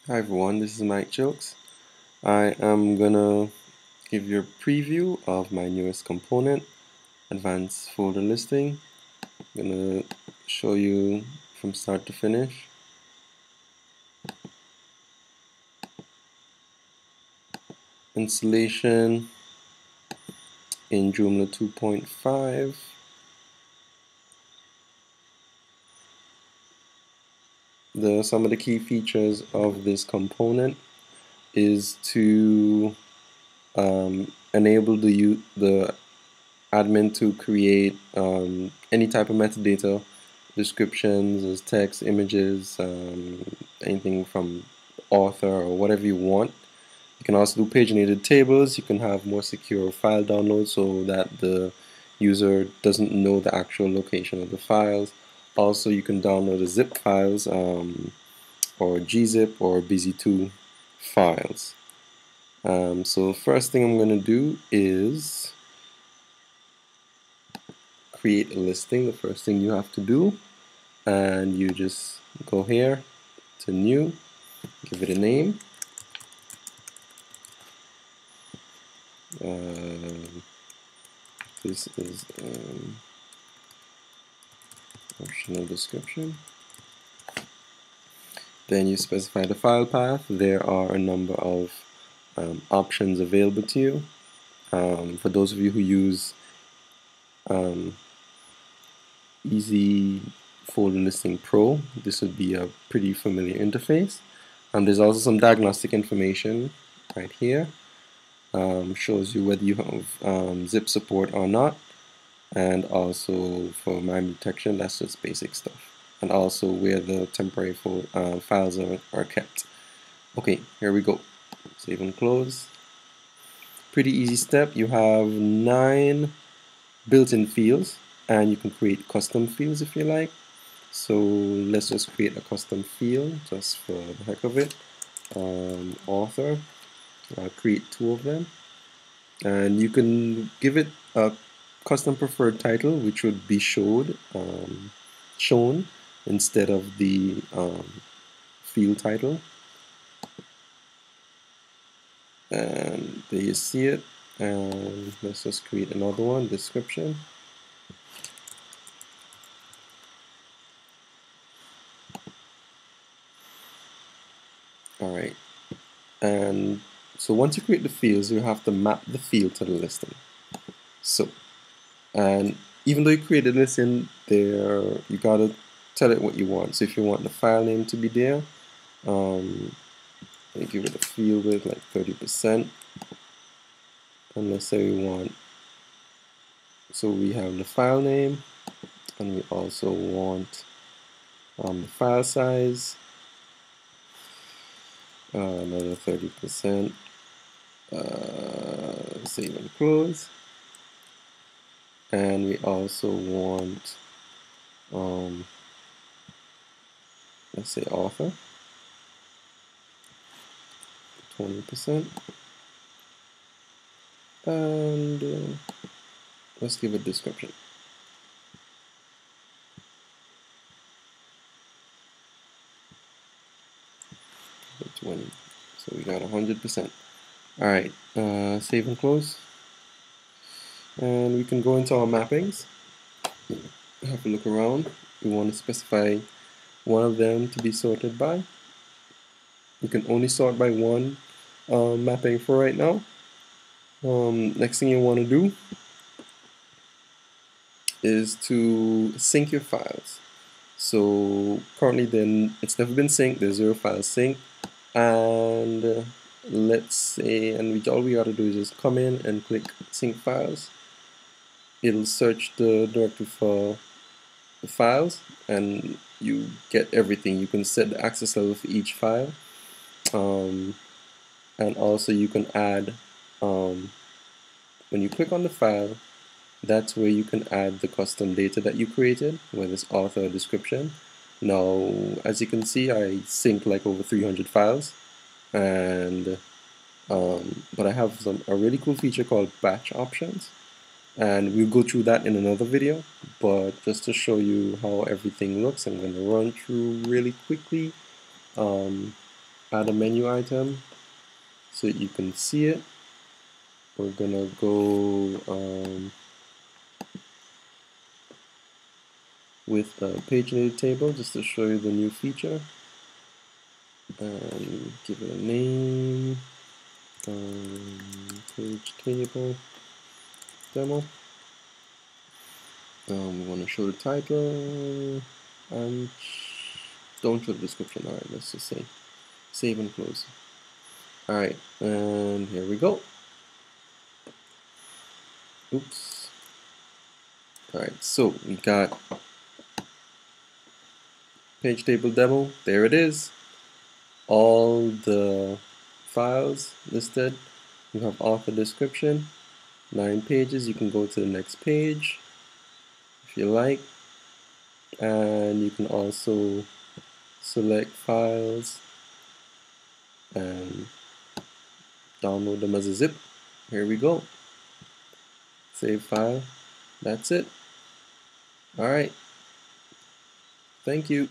Hi everyone, this is Mike Jokes. I am gonna give you a preview of my newest component, Advanced Folder Listing. I'm gonna show you from start to finish. Installation in Joomla 2.5. Some of the key features of this component is to enable the admin to create any type of metadata, descriptions as text, images, anything from author or whatever you want. You can also do paginated tables. You can have more secure file downloads so that the user doesn't know the actual location of the files. Also, you can download the zip files or gzip or bz2 files. So the first thing I'm going to do is create a listing. The first thing you have to do, and you just go here to new, give it a name. This is optional description. Then you specify the file path. There are a number of options available to you. For those of you who use Easy Folder Listing Pro, this would be a pretty familiar interface. There's also some diagnostic information right here. Shows you whether you have zip support or not, and also for MIME detection, that's just basic stuff, and also where the temporary files are kept. Okay, here we go. Save and close. Pretty easy step. You have 9 built-in fields, and you can create custom fields if you like. So let's just create a custom field just for the heck of it. Author. I'll create 2 of them, and you can give it a custom preferred title, which would be shown instead of the field title. And there you see it. And let's just create another one, description. Alright, and so once you create the fields, you have to map the field to the listing. So, and even though you created this in there, you gotta tell it what you want. So if you want the file name to be there, give it a field with like 30%. And let's say we want, so we have the file name, and we also want the file size, another 30%, save and close. And we also want, let's say author, 20%, and let's give it description. So we got 100%. All right, save and close. And we can go into our mappings, have a look around. We want to specify one of them to be sorted by. You can only sort by one mapping for right now. Next thing you want to do is to sync your files. So currently then it's never been synced, there's 0 files synced, and let's say, and all we got to do is just come in and click sync files. It'll search the directory for the files, and you get everything. You can set the access level for each file, and also you can add, when you click on the file, that's where you can add the custom data that you created, whether it's author or description. Now, as you can see, I synced like over 300 files, and but I have a really cool feature called batch options, and we'll go through that in another video. But just to show you how everything looks, I'm going to run through really quickly. add a menu item so you can see it. We're gonna go with a paginated table just to show you the new feature, and give it a name, page table demo. We want to show the title and don't show the description. Alright, let's just say save and close. Alright, and here we go. Oops. Alright, so we got page table demo. There it is. All the files listed. You have author description, 9 pages. You can go to the next page if you like, and you can also select files and download them as a zip. Here we go. Save file. That's it. Alright. Thank you.